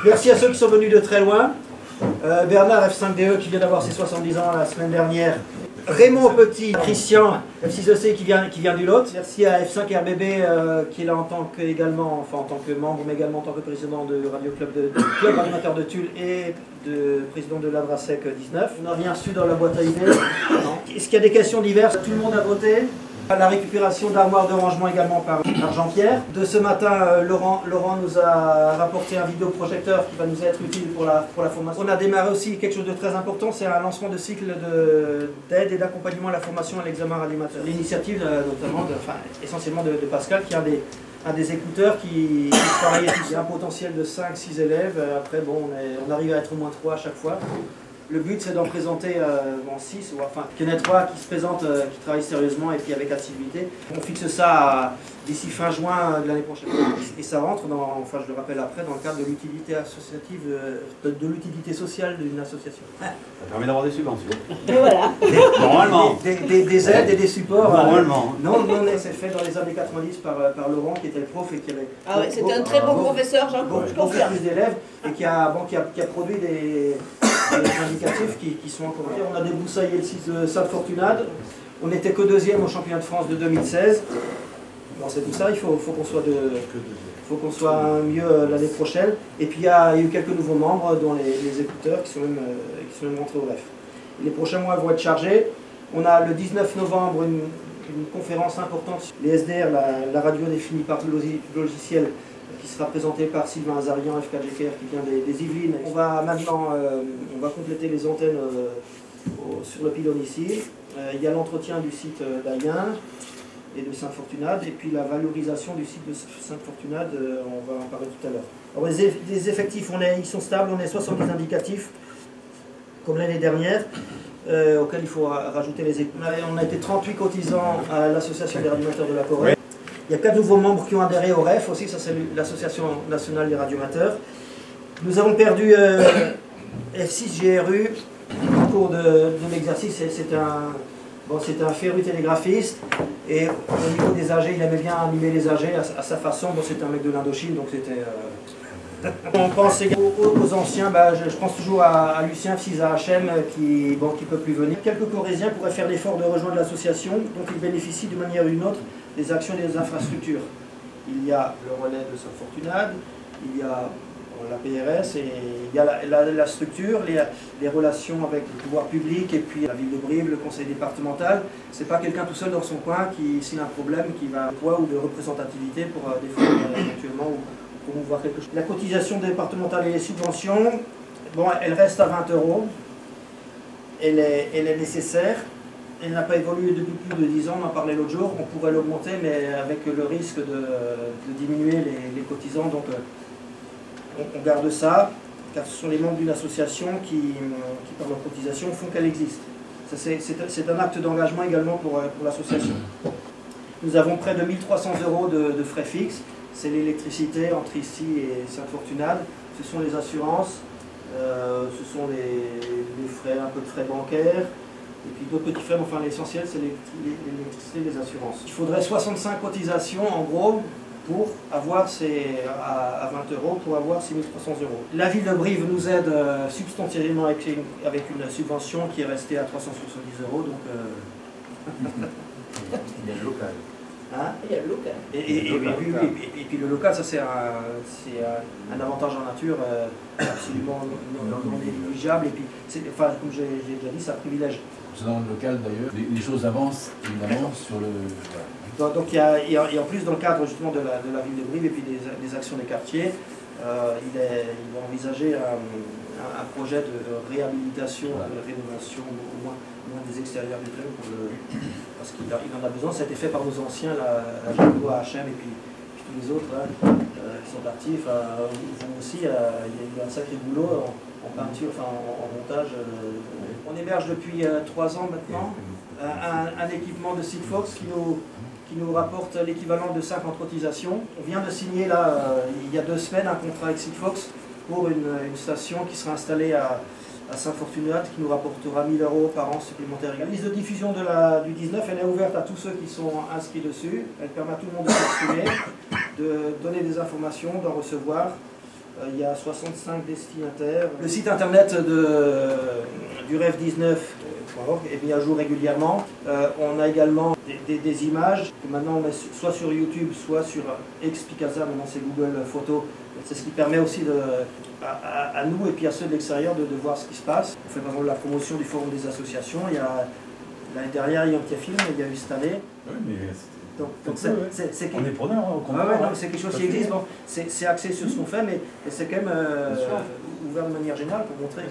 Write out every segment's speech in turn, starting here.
Merci à ceux qui sont venus de très loin. Bernard F5DE qui vient d'avoir ses 70 ans la semaine dernière. Raymond Petit, Christian F6EC qui vient du Lot. Merci à F5RBB qui est là en tant que membre, mais également en tant que président de Radio Club animateur de Tulle et de président de l'Adrasec 19. On n'a rien reçu dans la boîte à idées. Est-ce qu'il y a des questions diverses? Tout le monde a voté. La récupération d'armoires de rangement également par Jean-Pierre. De ce matin, Laurent nous a rapporté un vidéoprojecteur qui va nous être utile pour la formation. On a démarré aussi quelque chose de très important, c'est un lancement de cycle d'aide et d'accompagnement à la formation à l'examen radimateur. L'initiative notamment, essentiellement de Pascal, qui est un des écouteurs qui travaille ici. Il y a un potentiel de 5-6 élèves. Après, bon, on arrive à être au moins 3 à chaque fois. Le but, c'est d'en présenter 6, qu'il y en ait 3 qui se présentent, qui travaillent sérieusement et puis avec assiduité. On fixe ça d'ici fin juin de l'année prochaine. Et ça rentre dans, je le rappelle après, dans le cadre de l'utilité associative, de l'utilité sociale d'une association. Ça permet d'avoir des subventions. Et voilà. Normalement. Des aides et des supports. Normalement. Non, c'est fait dans les années 90 par Laurent, qui était le prof et qui avait... Ah ouais, c'était un très bon professeur, je confirme. D'élèves et qui a produit des indicatifs qui sont encore là. On a débroussaillé le site de Sainte-Fortunade. On n'était que 2e au championnat de France de 2016. Bon, c'est tout ça, il faut qu'on soit mieux l'année prochaine. Et puis il y a eu quelques nouveaux membres, dont les écouteurs, qui sont même rentrés au REF. Les prochains mois vont être chargés. On a le 19 novembre une conférence importante sur les SDR, la radio définie par le logiciel, qui sera présentée par Sylvain Azarian, FKGKR, qui vient des Yvelines. On va maintenant compléter les antennes sur le pylône ici. Il y a l'entretien du site d'Ayen et de Sainte-Fortunade, et puis la valorisation du site de Sainte-Fortunade, on va en parler tout à l'heure. Alors les effectifs, ils sont stables, on est 70 indicatifs, comme l'année dernière, auxquels il faut rajouter les équipes. On a été 38 cotisants à l'association des radiomateurs de la Corée. Il y a 4 nouveaux membres qui ont adhéré au REF aussi, ça c'est l'association nationale des radiomateurs. Nous avons perdu F6 GRU au cours de l'exercice. C'était un féru télégraphiste et au niveau des AG, il aimait bien animer les AG à sa façon. Bon, c'était un mec de l'Indochine, donc c'était... On pense aux anciens, je pense toujours à Lucien F6 AHM qui ne peut plus venir. Quelques Corésiens pourraient faire l'effort de rejoindre l'association, donc ils bénéficient d'une manière ou d'une autre des actions et des infrastructures. Il y a le relais de Sainte-Fortunade, il y a la PRS, et il y a la structure, les relations avec le pouvoir public et puis la ville de Brive, le conseil départemental. C'est pas quelqu'un tout seul dans son coin qui, s'il a un problème, qui va poids ou de représentativité pour défendre éventuellement ou promouvoir quelque chose. La cotisation départementale et les subventions, bon, elle reste à 20 €. Elle est nécessaire. Elle n'a pas évolué depuis plus de 10 ans, on en parlait l'autre jour. On pourrait l'augmenter, mais avec le risque de diminuer les cotisants. Donc on garde ça, car ce sont les membres d'une association qui par leur cotisation, font qu'elle existe. C'est un acte d'engagement également pour l'association. Nous avons près de 1 300 € de frais fixes. C'est l'électricité entre ici et Sainte-Fortunade. Ce sont les assurances, ce sont les frais, un peu de frais bancaires. Et puis d'autres petits frais, mais enfin l'essentiel c'est l'électricité et les assurances. Il faudrait 65 cotisations en gros pour avoir à 20 € pour avoir 6 300 €. La ville de Brive nous aide substantiellement avec une subvention qui est restée à 370 €. Donc, Il y a le local. Hein? Il y a le local. Et puis le local, ça c'est un avantage en nature absolument non négligeable. Et puis, comme j'ai déjà dit, c'est un privilège. Dans le local d'ailleurs, les choses avancent évidemment sur le... Voilà. Donc il y a en plus dans le cadre justement de la ville de Brive et puis des actions des quartiers, il est envisagé un projet de réhabilitation, de rénovation, au moins des extérieurs du club, parce qu'il en a besoin. Ça a été fait par nos anciens, la Géo, HM et puis tous les autres là, qui sont actifs. Vous aussi, il y a un sacré boulot en peinture, en montage. On héberge depuis 3 ans maintenant un équipement de Sigfox qui nous rapporte l'équivalent de 5 ans de cotisation. On vient de signer là, il y a 2 semaines, un contrat avec Sigfox pour une station qui sera installée à Sainte-Fortunade, qui nous rapportera 1 000 € par an supplémentaires. La liste de diffusion du 19, elle est ouverte à tous ceux qui sont inscrits dessus. Elle permet à tout le monde de s'exprimer, de donner des informations, d'en recevoir. Il y a 65 destinataires. Le site internet du REF 19.org est mis à jour régulièrement. On a également des images que maintenant on met soit sur YouTube, soit sur Expicasa, maintenant c'est Google Photos. C'est ce qui permet aussi à nous et puis à ceux de l'extérieur de voir ce qui se passe. On fait par exemple la promotion du forum des associations. L'année dernière, il y a un petit film, il y a eu cette année. Oui, mais Donc on est preneur, au contraire. c'est quelque chose qui existe. Bon, c'est axé sur ce qu'on fait, mais c'est quand même ouvert de manière générale pour montrer que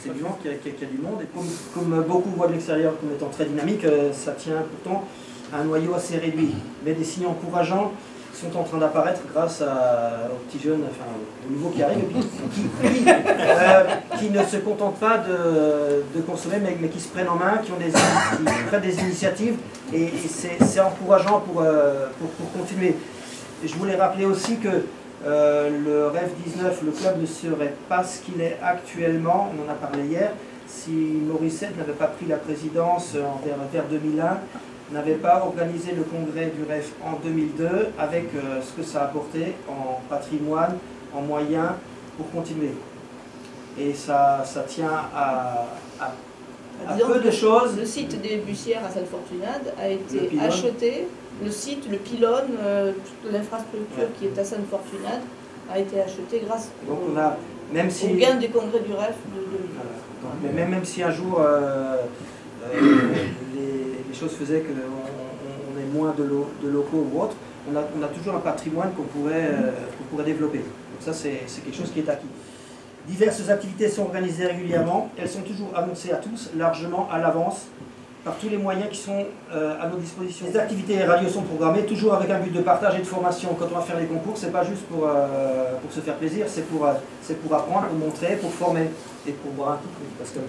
c'est du monde, qu'il y a du monde. Et comme beaucoup voient de l'extérieur comme étant très dynamique, ça tient pourtant à un noyau assez réduit. Mais des signes encourageants sont en train d'apparaître grâce aux petits jeunes, enfin aux nouveaux qui arrivent, qui ne se contentent pas de consommer, mais qui se prennent en main, qui prennent des initiatives, et c'est encourageant pour continuer. Et je voulais rappeler aussi que le REF 19, le club ne serait pas ce qu'il est actuellement, on en a parlé hier, si Morissette n'avait pas pris la présidence vers 2001, n'avait pas organisé le congrès du REF en 2002 avec ce que ça a apporté en patrimoine, en moyens pour continuer. Et ça tient à peu de choses. Le site des Bussières à Sainte-Fortunade a été acheté, le site, le pylône, toute l'infrastructure qui est à Sainte-Fortunade a été achetée grâce au gain du congrès du REF de 2002. Mais même si un jour les choses faisaient qu'on ait moins de locaux ou autres, on a toujours un patrimoine qu'on pourrait développer. Donc ça, c'est quelque chose qui est acquis. Diverses activités sont organisées régulièrement. Elles sont toujours annoncées à tous, largement à l'avance, par tous les moyens qui sont à nos dispositions. Les activités et radios sont programmées toujours avec un but de partage et de formation. Quand on va faire les concours, c'est pas juste pour se faire plaisir, c'est pour apprendre, pour montrer, pour former et pour boire un coup, parce que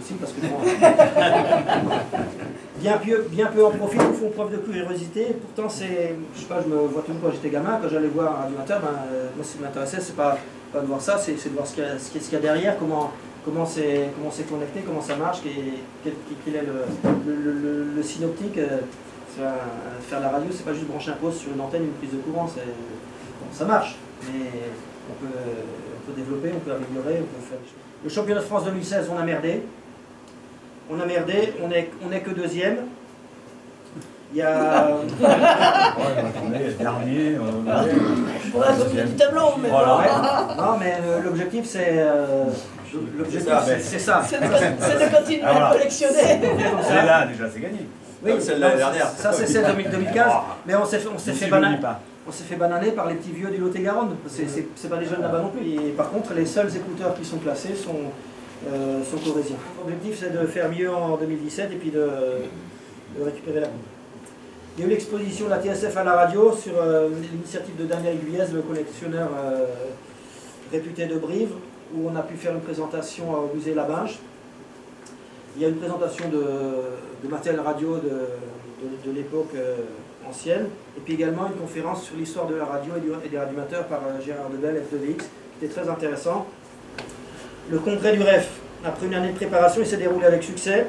bien peu en profitent ou font preuve de curiosité. Pourtant, je sais pas, je me vois toujours quand j'étais gamin, quand j'allais voir un animateur, moi ce qui m'intéressait, c'est pas de voir ça, c'est de voir ce qu'il y a derrière, comment c'est connecté, comment ça marche, quel est le synoptique. Faire la radio, c'est pas juste brancher un poste sur une antenne, une prise de courant, ça marche, mais on peut développer, on peut améliorer, on peut faire des choses. Le championnat de France 2016, on a merdé, on est que deuxième. Il y a... dernier. Voilà, comme du tableau, mais voilà. Non, mais l'objectif, c'est ça. C'est de continuer à collectionner. C'est là, déjà, c'est gagné. Oui, c'est l'année dernière. Ça, c'est celle 2015, mais on s'est fait bananer par les petits vieux du Lot-et-Garonne. C'est pas des jeunes là-bas non plus. Et par contre, les seuls écouteurs qui sont classés sont corésiens. L'objectif, c'est de faire mieux en 2017 et puis de récupérer la coupe. Il y a eu l'exposition de la TSF à la radio sur l'initiative de Daniel Guyez, le collectionneur réputé de Brive, où on a pu faire une présentation au musée Labinge. Il y a une présentation de matériel radio de l'époque ancienne, et puis également une conférence sur l'histoire de la radio et des animateurs par Gérard Debelle, F2VX, qui était très intéressant. Le congrès du REF, après une année de préparation, il s'est déroulé avec succès.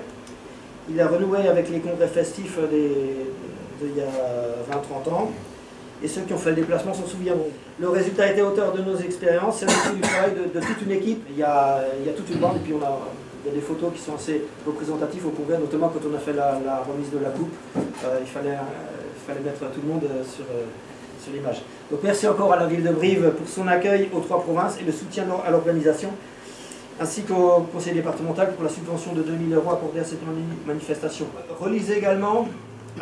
Il a renoué avec les congrès festifs d'il y a 20-30 ans, et ceux qui ont fait le déplacement s'en souviendront. Le résultat était hauteur de nos expériences, c'est aussi du travail de toute une équipe. Il y a toute une bande, et puis il y a des photos qui sont assez représentatives au congrès, notamment quand on a fait la remise de la coupe. Il fallait mettre tout le monde sur l'image. Donc merci encore à la ville de Brive pour son accueil aux 3 provinces et le soutien à l'organisation, ainsi qu'au conseil départemental pour la subvention de 2 000 € accordée à cette manifestation. Relisez également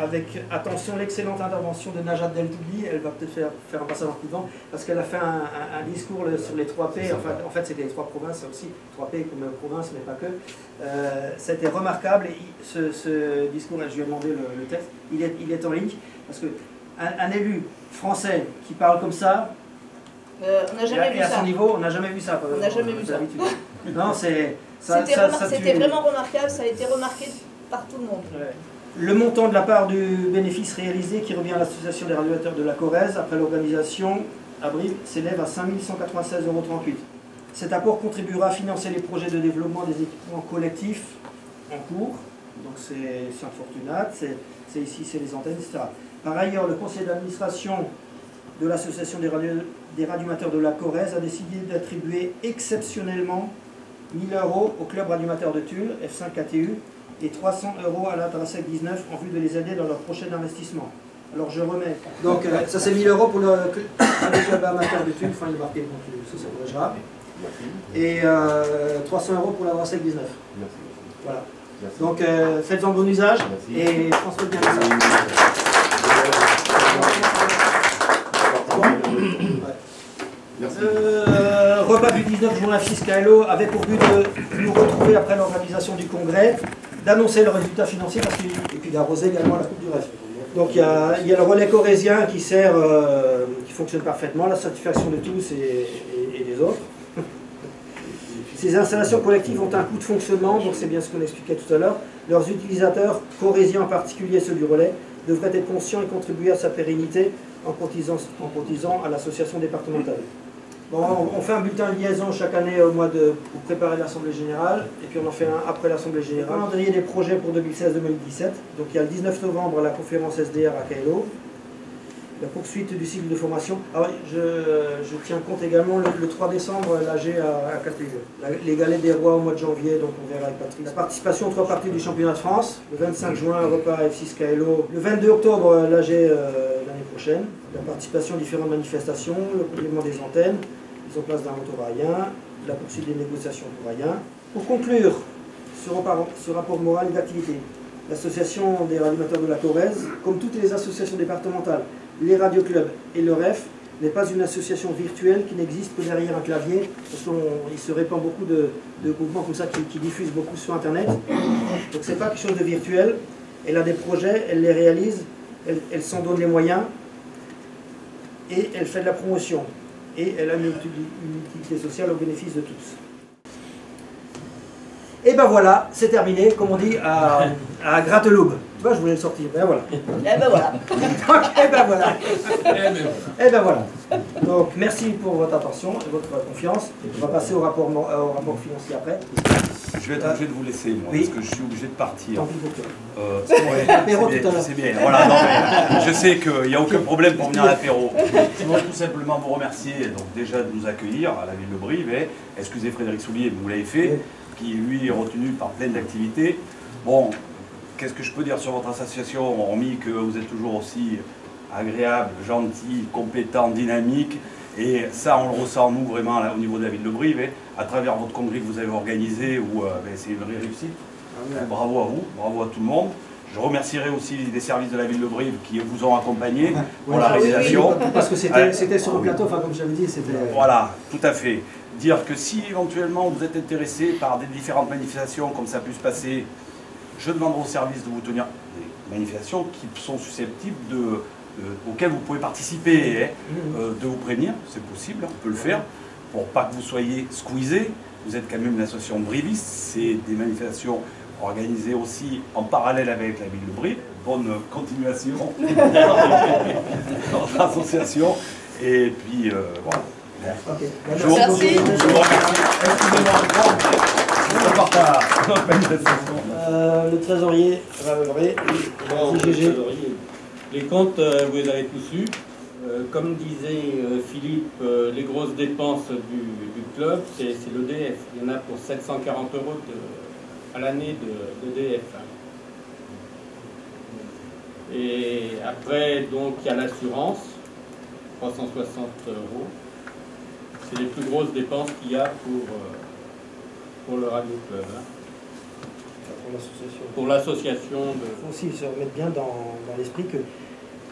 avec attention l'excellente intervention de Najat Deltouli. Elle va peut-être faire un passage en coup de vent, parce qu'elle a fait un discours sur les 3 P, en fait c'était les 3 provinces, ça aussi, 3 P comme province, mais pas que. C'était remarquable, et ce discours, je lui ai demandé le texte, il est en ligne, parce qu'un élu français qui parle comme ça, on n'a jamais vu ça. À son niveau, on n'a jamais vu ça. On n'a jamais vu ça. Non, c'était vraiment remarquable, ça a été remarqué par tout le monde. Ouais. Le montant de la part du bénéfice réalisé qui revient à l'association des radioamateurs de la Corrèze après l'organisation à Brive s'élève à 5 196,38 €. Cet apport contribuera à financer les projets de développement des équipements collectifs en cours. Donc c'est Sainte-Fortunade, c'est ici, c'est les antennes, etc. Par ailleurs, le conseil d'administration de l'association des radiomateurs de la Corrèze a décidé d'attribuer exceptionnellement 1 000 € au club radiomateur de Tulle, F5 KTU, et 300 € à la Drasec 19 en vue de les aider dans leur prochain investissement. Alors je remets. Donc ça c'est 1 000 € pour le club amateur de Tulle, enfin il est marqué, donc ça s'abrégera. Et 300 € pour la Drasec 19. Merci. Voilà. Merci. Donc faites-en bon usage. Merci. Et transmettez bien ça. Repas du 19 juin, FIS KLO avait pour but de nous retrouver après l'organisation du congrès, d'annoncer le résultat financier et puis d'arroser également la Coupe du Rêve. Donc il y a le relais corrézien qui sert, qui fonctionne parfaitement, la satisfaction de tous et des autres. Ces installations collectives ont un coût de fonctionnement, donc c'est bien ce qu'on expliquait tout à l'heure. Leurs utilisateurs, corréziens en particulier ceux du relais, devraient être conscients et contribuer à sa pérennité en cotisant à l'association départementale. Bon, on fait un bulletin de liaison chaque année pour préparer l'Assemblée Générale, et puis on en fait un après l'Assemblée Générale. On a des projets pour 2016-2017, donc il y a le 19 novembre la conférence SDR à KLO, la poursuite du cycle de formation. Alors, je tiens compte également le 3 décembre, l'AG à KTU. Les Galets des Rois au mois de janvier, donc on verra avec Patrick. La participation aux 3 parties du championnat de France. Le 25 juin, repas F6 KLO. Le 22 octobre, l'AG l'année prochaine. La participation à différentes manifestations, le complément des antennes, mise en place d'un moteur aérien, la poursuite des négociations pour aérien. Pour conclure ce rapport moral et d'activité, l'association des radiomateurs de la Corrèze, comme toutes les associations départementales, les radioclubs et le REF, n'est pas une association virtuelle qui n'existe que derrière un clavier, parce qu'il se répand beaucoup de groupements comme ça qui diffusent beaucoup sur Internet. Donc c'est pas quelque chose de virtuel. Elle a des projets, elle les réalise, elle s'en donne les moyens, et elle fait de la promotion. Et elle a une utilité sociale au bénéfice de tous. Et ben voilà, c'est terminé, comme on dit, à Gratteloube. Tu vois, je voulais le sortir, ben voilà. Et ben voilà. Donc, et ben voilà. Et ben voilà. Donc, merci pour votre attention et votre confiance. On va passer au rapport financier après. Je vais être obligé de vous laisser, moi, oui. parce que je suis obligé de partir. Tant pis pour toi. L'apéro tout à l'heure. C'est bien, voilà, non, mais je sais qu'il n'y a aucun problème pour venir à l'apéro. Je voudrais tout simplement vous remercier donc, déjà de nous accueillir à la ville de Brive. Et excusez Frédéric Soulier, vous l'avez fait, qui lui est retenu par plein d'activités. Bon, qu'est-ce que je peux dire sur votre association, hormis que vous êtes toujours aussi agréable, gentil, compétent, dynamique. Et ça, on le ressent, nous, vraiment, là, au niveau de la ville de Brive, à travers votre congrès que vous avez organisé, où c'est une vraie réussite. Bravo à vous, bravo à tout le monde. Je remercierai aussi les services de la ville de Brive qui vous ont accompagné pour la réalisation. Parce que c'était sur le plateau, enfin, comme j'avais dit, c'était... Voilà, tout à fait. Dire que si éventuellement vous êtes intéressé par des différentes manifestations, comme ça a pu se passer, je demanderai aux services de vous tenir des manifestations qui sont susceptibles auxquelles vous pouvez participer, de vous prévenir, c'est possible, on peut le faire, pour pas que vous soyez squeezés. Vous êtes quand même une association briviste, c'est des manifestations organisées aussi en parallèle avec la ville de Brive. Bonne continuation dans l'association. Et puis voilà. Okay. Je vous remercie. Le trésorier Ravelry. Les comptes, vous les avez tous eus. Comme disait Philippe, les grosses dépenses du club, c'est l'EDF. Il y en a pour 740 € à l'année d'EDF. Et après, donc, il y a l'assurance, 360 €. C'est les plus grosses dépenses qu'il y a pour le Radio Club. Pour l'association. Il faut aussi se remettre bien dans l'esprit que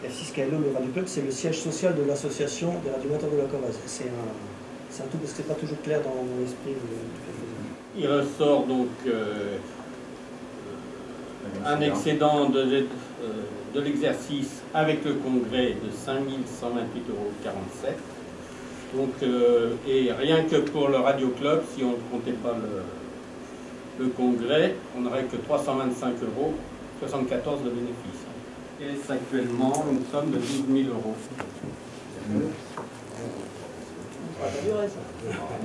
F6 KLO, le Radio Club, c'est le siège social de l'association des radiomateurs de la Corrèze. C'est un tout parce que c'est pas toujours clair dans l'esprit de Il ressort donc un excédent de l'exercice avec le congrès de 5 128,47 €. Donc, et rien que pour le Radio Club, si on ne comptait pas le congrès, on n'aurait que 325 €, 74 de bénéfices. Et actuellement, une somme de 12 000 €.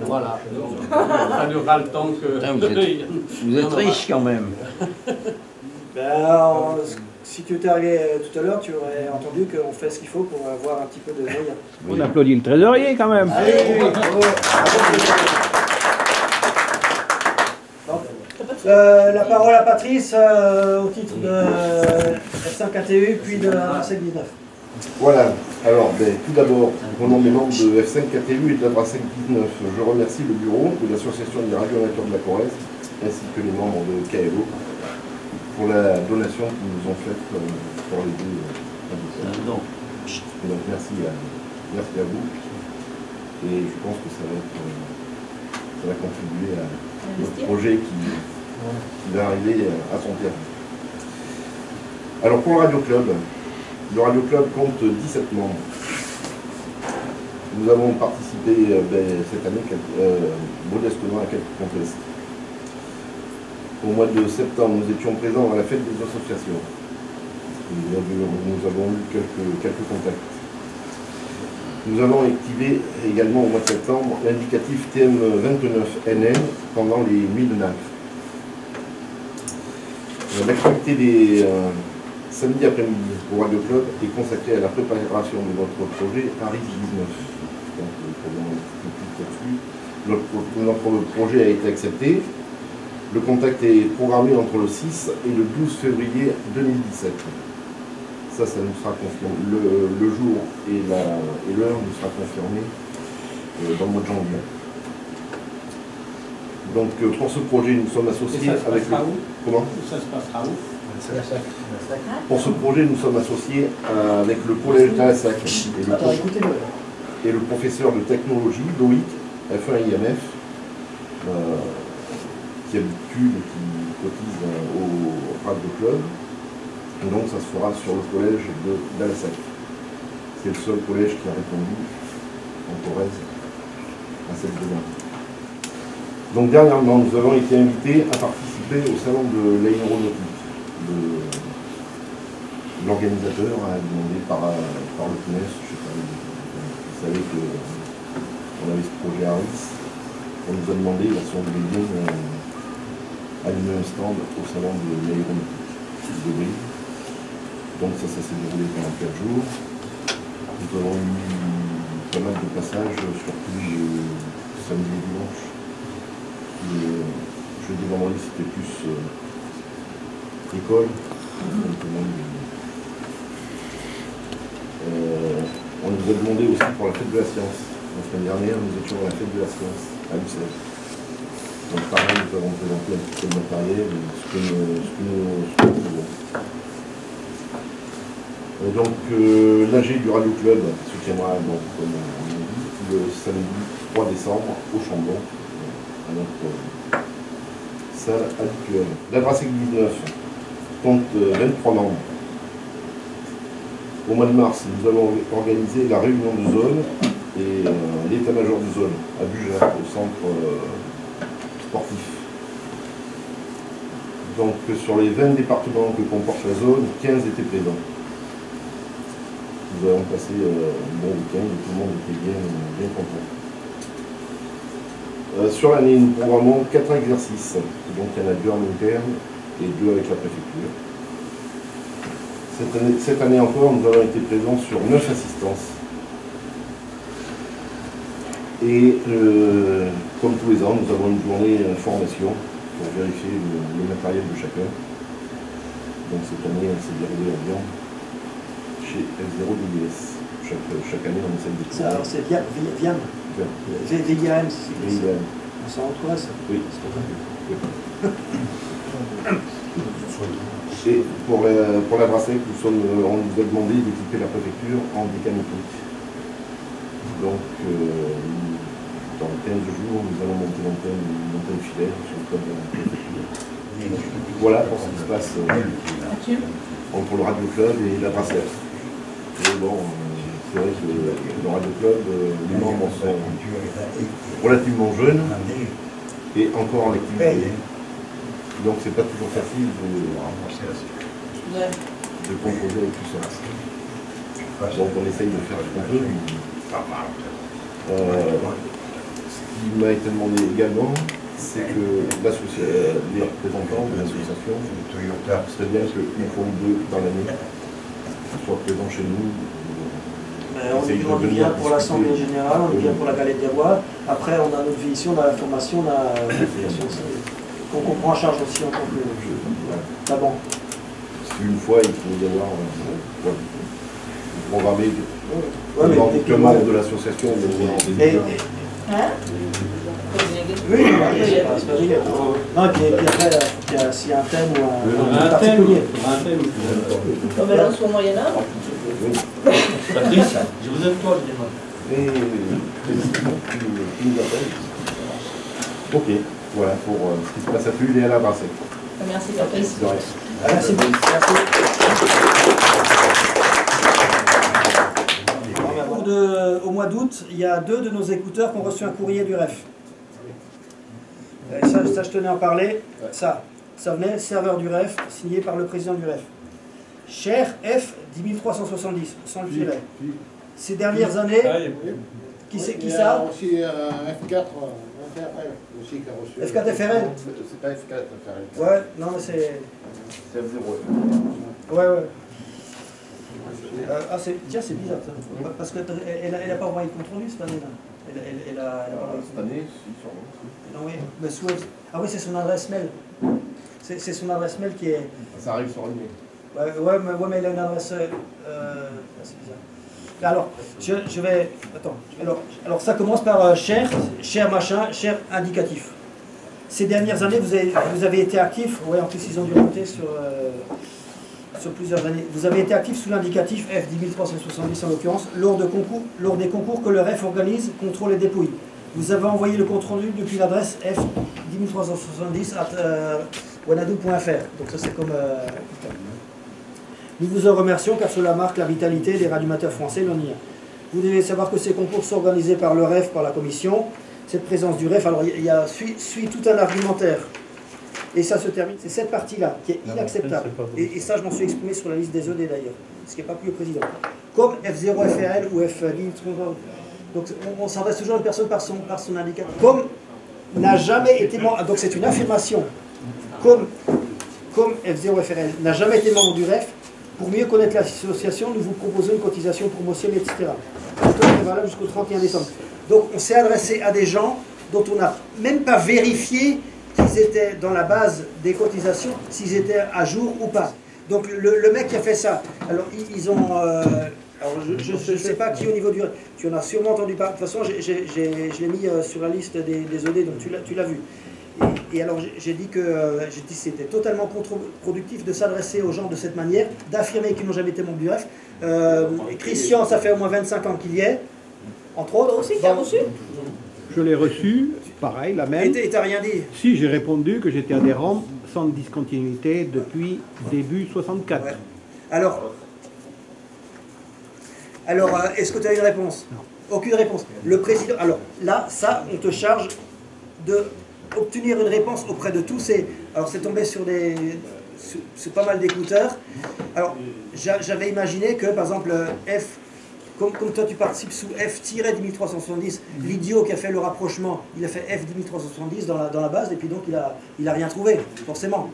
Voilà. Ça durera le temps que... Putain, vous êtes riche quand même. Ben, si tu étais arrivé tout à l'heure, tu aurais entendu qu'on fait ce qu'il faut pour avoir un petit peu de moyens. On applaudit le trésorier quand même. Allez, la parole à Patrice au titre de F5KTU puis de F5 19. Voilà, alors tout d'abord, au nom des membres de F5KTU et de la F5 19, je remercie le bureau de l'association des radioamateurs de la Corrèze ainsi que les membres de KLO pour la donation qu'ils nous ont faite pour les deux. Donc merci à vous et je pense que ça va contribuer à notre projet qui va arriver à son terme. Alors pour le Radio Club compte 17 membres. Nous avons participé cette année modestement à quelques contests. Au mois de septembre, nous étions présents à la fête des associations. Nous avons eu quelques contacts. Nous avons activé également au mois de septembre l'indicatif TM29NN pendant les nuits de NAF. L'activité des samedis après-midi au Radio Club est consacrée à la préparation de notre projet Paris 19. Donc, notre projet a été accepté. Le contact est programmé entre le 6 et le 12 février 2017. Ça nous sera confirmé. Le jour et l'heure nous sera confirmé dans le mois de janvier. Donc pour ce projet, nous sommes associés avec le... Comment ? Ça se passera où ? Pour ce projet, nous sommes associés avec le collège d'Alassac et le professeur de technologie, Loïc, F1 IMF, qui habitue et qui cotise au Radio Club. Et donc ça se fera sur le collège d'Alassac. C'est le seul collège qui a répondu en Corrèze à cette demande. Donc dernièrement, nous avons été invités à participer au salon de l'aéronautique. L'organisateur a demandé par le CNES, je sais pas, vous savez qu'on avait ce projet à Ris, on nous a demandé si on voulait bien allumer un stand au salon de l'aéronautique de Brive. Donc ça s'est déroulé pendant 4 jours. Nous avons eu pas mal de passages, surtout le samedi et dimanche. Jeudi et vendredi, c'était plus école. On nous a demandé aussi pour la fête de la science. La semaine dernière, nous étions à la fête de la science à l'UCF. Donc pareil, nous avons présenté un petit peu de matériel, ce que nous trouvons. Donc l'AG du Radio Club se tiendra, donc, comme on a dit, le samedi 3 décembre au Chambon, à notre salle habituelle. La Brasserie 19 compte 23 membres. Au mois de mars, nous avons organisé la réunion de zone et l'état-major de zone à Bugeac, au centre sportif. Donc sur les 20 départements que comporte la zone, 15 étaient présents. Nous avons passé un bon week-end et tout le monde était bien content. Sur l'année, nous programmons 4 exercices. Donc il y en a 2 en interne et 2 avec la préfecture. Cette année encore, nous avons été présents sur 9 assistances. Et comme tous les ans, nous avons une journée formation pour vérifier le matériel de chacun. Donc cette année, elle s'est déroulée à Lyon, chez F0DIS. Chaque année, on essaie de... Alors c'est VIAM. VIAM, c'est ça en quoi ça ? Oui. Et pour la brasserie, on nous a demandé d'équiper la préfecture en décanitique. Donc, dans 15 jours, nous allons monter l'antenne filaire sur le code de la préfecture. Voilà pour ce qui se passe entre le Radio Club et la brasserie. Et bon, c'est vrai que le Radio Club, les membres sont relativement jeunes et encore en activité. Donc c'est pas toujours facile de composer avec tout ça. Donc on essaye de faire ce qu'on peut. Ce qui m'a été demandé également, c'est que les représentants de l'association serait bien qu'une fois ou deux dans l'année soient présents chez nous. On est bien pour l'Assemblée Générale, on est bien pour la galette des rois. Après, on a notre vie ici, on a la formation, on a qu'on prend en charge aussi en tant que la banque. Une fois, il faut y avoir programmer le membre de l'association. Oui, c'est pas génial. Non, et puis après, s'il y a un thème ou un particulier. Mais là, en ce moment, il y en a. Patrice, je vous aime toi, je dis. Ok, voilà pour ce qui se passe à Tulle et à la Brassée. Merci, Patrice. Merci beaucoup. Au mois d'août, il y a 2 de nos écouteurs qui ont reçu un courrier du REF. Et ça, je tenais à en parler. Ça venait, serveur du REF, signé par le président du REF. Cher F 10370, sans le tiret. Ces dernières années, qui ça? Il y a aussi F4 aussi qui a reçu. F4 FRL? C'est pas F4 FRL. Ouais, non mais c'est... C'est F0. Ouais. Tiens, c'est bizarre ça. Parce qu'elle n'a pas envoyé de compte rendu cette année-là. Elle a cette année, si, sûrement. Non, oui, mais ah oui, c'est son adresse mail. C'est son adresse mail qui est... Ça arrive sur le mail. Ouais, mais il a une adresse... c'est bizarre. Alors, je vais... Attends. Alors ça commence par cher machin, cher indicatif. Ces dernières années, vous avez été actif, ouais, en plus ils ont dû monter sur plusieurs années. Vous avez été actif sous l'indicatif F 10370 en l'occurrence, lors des concours que le REF organise, contrôle et dépouille. Vous avez envoyé le compte rendu depuis l'adresse F 10370 @wanadoo.fr. Donc ça c'est comme... Nous vous en remercions car cela marque la vitalité des radioamateurs français, l'ONIA. Vous devez savoir que ces concours sont organisés par le REF, par la commission. Cette présence du REF, alors suit tout un argumentaire. Et ça se termine, c'est cette partie-là qui est inacceptable. Et ça, je m'en suis exprimé sur la liste des ED d'ailleurs, ce qui n'est pas plus le président. Comme F0 FRL ou F10, donc on s'adresse toujours à une personne par son indicateur. Comme n'a jamais été membre, donc c'est une affirmation, comme F0 FRL n'a jamais été membre du REF, pour mieux connaître l'association, nous vous proposons une cotisation promotionnelle, etc. C'est valable jusqu'au 31 décembre. Donc on s'est adressé à des gens dont on n'a même pas vérifié qu'ils étaient dans la base des cotisations, s'ils étaient à jour ou pas. Donc le mec qui a fait ça, alors ils ont... alors je ne sais pas qui au niveau du... Tu en as sûrement entendu parler. De toute façon, je l'ai mis sur la liste des OD, donc tu l'as vu. Et alors j'ai dit que c'était totalement contre-productif de s'adresser aux gens de cette manière, d'affirmer qu'ils n'ont jamais été membres du REF. Christian, ça fait au moins 25 ans qu'il y est, entre autres. Aussi, tu as reçu? Je l'ai reçu, pareil, la même. Et t'as rien dit? Si, j'ai répondu que j'étais adhérent sans discontinuité depuis début 64. Ouais. Alors est-ce que tu as une réponse? Non. Aucune réponse. Le président... Alors là, ça, on te charge d'obtenir une réponse auprès de tous ces... Alors c'est tombé sur pas mal d'écouteurs. Alors j'avais imaginé que, par exemple, F... Comme toi tu participes sous F-10370, l'idiot qui a fait le rapprochement, il a fait F-10370 dans la base et puis donc il a rien trouvé, forcément.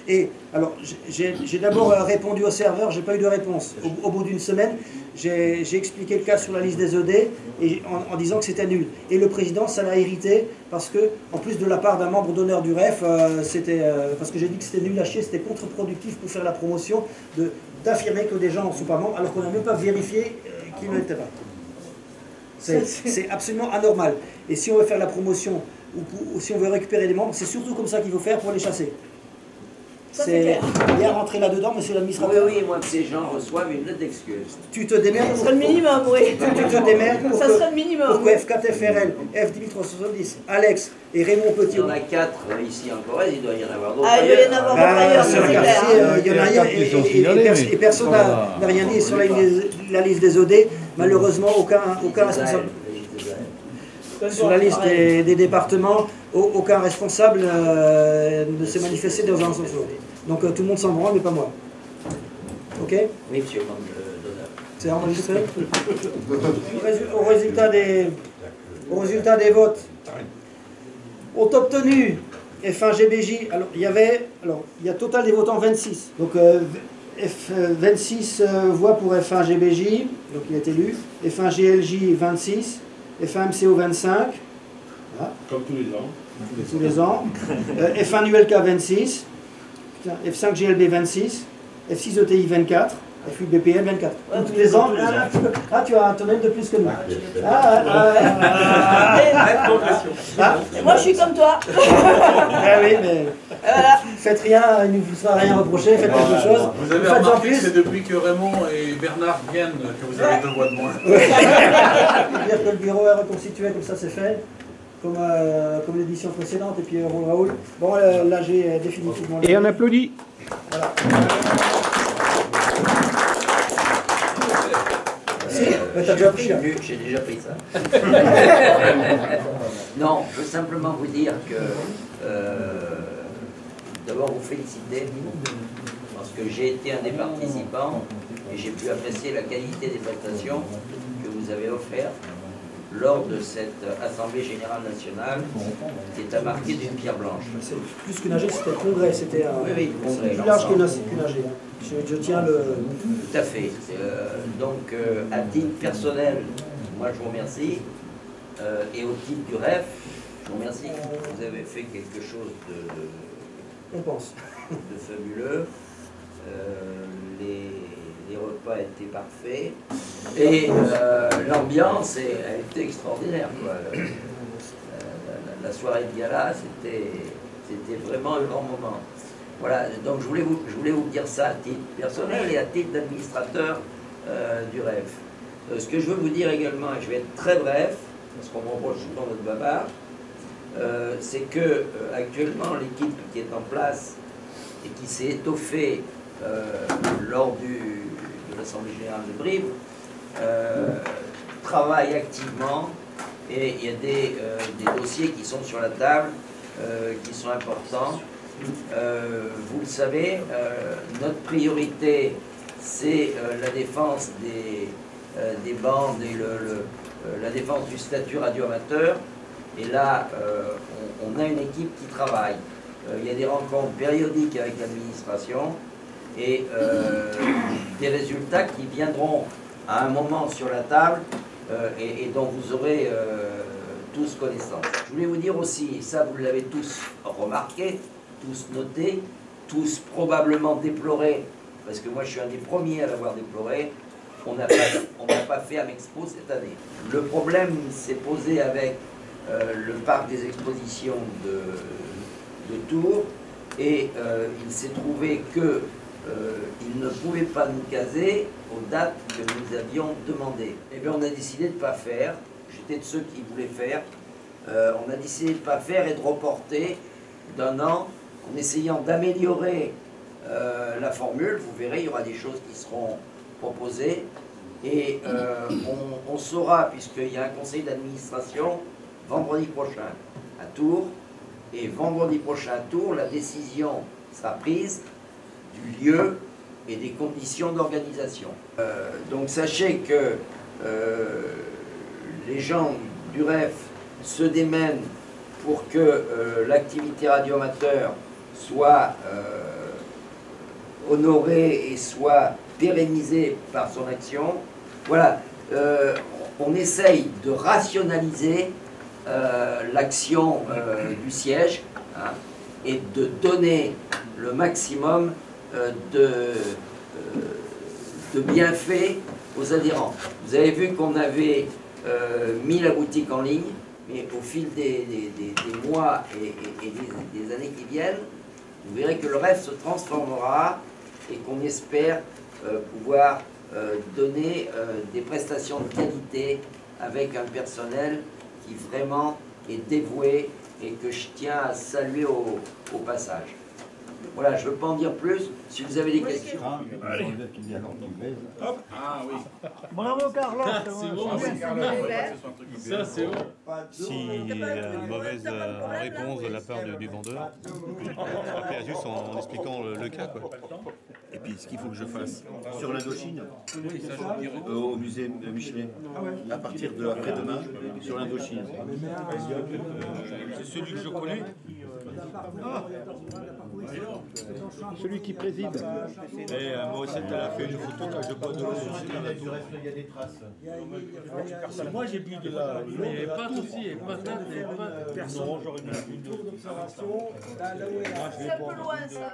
Et alors j'ai d'abord répondu au serveur, j'ai pas eu de réponse. Au bout d'une semaine, j'ai expliqué le cas sur la liste des ED et en disant que c'était nul. Et le président, ça l'a irrité parce que, en plus de la part d'un membre d'honneur du REF, parce que j'ai dit que c'était nul à chier, c'était contre-productif pour faire la promotion d'affirmer que des gens ne sont pas membres alors qu'on n'a même pas vérifié qu'ils ne l'étaient pas. C'est absolument anormal. Et si on veut faire la promotion ou si on veut récupérer des membres, c'est surtout comme ça qu'il faut faire pour les chasser. C'est bien rentrer là-dedans, monsieur l'administrateur. Oui, moi, ces gens reçoivent une lettre d'excuse. Tu te démerdes. Ça serait le minimum, oui. Tu te démerdes pour que F4 FRL, F10370, Alex et Raymond Petit. Il y en a 4 ici en Corrèze, il doit y en avoir d'autres. Ah, il doit y en avoir d'autres ailleurs, c'est clair. Il y en a ailleurs et personne n'a rien dit sur la liste des OD. Malheureusement, aucun responsable. Sur la liste des départements, aucun responsable ne s'est manifesté dans un sens. Donc tout le monde s'en branle, mais pas moi. Ok? Oui, monsieur le donneur. C'est enregistré? Au résultat des Au résultat des votes, ont obtenu F1 GBJ. Alors, il y a total des votants 26. Donc, 26 voix pour F1 GBJ, donc il est élu. F1 GLJ 26. F1 MCO 25. Voilà. Comme tous les ans. Tous les ans. F1 ULK 26. F5 GLB 26. F6 ETI 24. F8 BPM 24. Ouais, tous les ans. Tu as un tonel de plus que nous. Moi, je suis comme toi. Oui, mais voilà. Faites rien, il ne vous sera rien reproché, faites quelque chose. Vous avez remarqué que c'est depuis que Raymond et Bernard viennent que vous avez 2 voix de moins. Dire que le bureau est reconstitué, comme ça c'est fait. Comme l'édition précédente, et puis Raoul. Bon, là j'ai définitivement... Et on applaudit. Voilà. T'as déjà pris, j'ai déjà pris ça. Non, je veux simplement vous dire que d'abord vous féliciter parce que j'ai été un des participants et j'ai pu apprécier la qualité des prestations que vous avez offertes lors de cette Assemblée Générale Nationale qui est à marquer d'une pierre blanche. C'est plus qu'une AG, c'était le congrès, c'était oui, plus large qu'une AG. Je tiens le... Tout à fait. Donc, à titre personnel, moi je vous remercie. Et au titre du REF, je vous remercie. Vous avez fait quelque chose On pense. de fabuleux. Les repas étaient parfaits. Et l'ambiance a été extraordinaire, quoi. La soirée de gala, c'était vraiment un grand moment. Voilà, donc je voulais vous dire ça à titre personnel et à titre d'administrateur du REF. Ce que je veux vous dire également, et je vais être très bref, parce qu'on me reproche souvent notre bavard, c'est que actuellement l'équipe qui est en place et qui s'est étoffée lors de l'Assemblée Générale de Brive travaille activement et il y a des dossiers qui sont sur la table, qui sont importants. Vous le savez, notre priorité, c'est la défense des bandes et la défense du statut radio-amateur. Et là, on a une équipe qui travaille. Il y a des rencontres périodiques avec l'administration et des résultats qui viendront à un moment sur la table et dont vous aurez tous connaissance. Je voulais vous dire aussi, et ça vous l'avez tous remarqué, tous notés, tous probablement déplorés, parce que moi je suis un des premiers à l'avoir déploré, on n'a pas fait Amexpo cette année. Le problème s'est posé avec le parc des expositions de Tours, et il s'est trouvé qu'il ne pouvait pas nous caser aux dates que nous avions demandées. Et bien on a décidé de ne pas faire, j'étais de ceux qui voulaient faire, on a décidé de ne pas faire et de reporter d'1 an, en essayant d'améliorer la formule. Vous verrez, il y aura des choses qui seront proposées et on saura, puisqu'il y a un conseil d'administration vendredi prochain à Tours, et vendredi prochain à Tours, la décision sera prise du lieu et des conditions d'organisation. Donc sachez que les gens du REF se démènent pour que l'activité radio-amateur soit honorée et soit pérennisée par son action. Voilà, on essaye de rationaliser l'action du siège, hein, et de donner le maximum de bienfaits aux adhérents. Vous avez vu qu'on avait mis la boutique en ligne, mais au fil des mois et des années qui viennent, vous verrez que le REF se transformera et qu'on espère pouvoir donner des prestations de qualité avec un personnel qui vraiment est dévoué et que je tiens à saluer au passage. Voilà, je ne veux pas en dire plus. Si vous avez des questions. Ah oui. Bravo Carlos. C'est bon. Ça c'est bon. Si mauvaise réponse de la part du vendeur, on va faire juste en expliquant le cas, quoi. Et puis ce qu'il faut que je fasse sur l'Indochine, au musée Michelet, à partir de après-demain, sur l'Indochine. C'est celui que je connais. Celui qui préside. Et Morissette, elle a fait une photo quand je bois de l'eau. Il y a des traces. Moi j'ai bu de la. Mais il n'y avait pas aussi, il n'y avait pas ça, il n'y avait pas personne. Tour d'observation, là où est C'est un peu loin ça.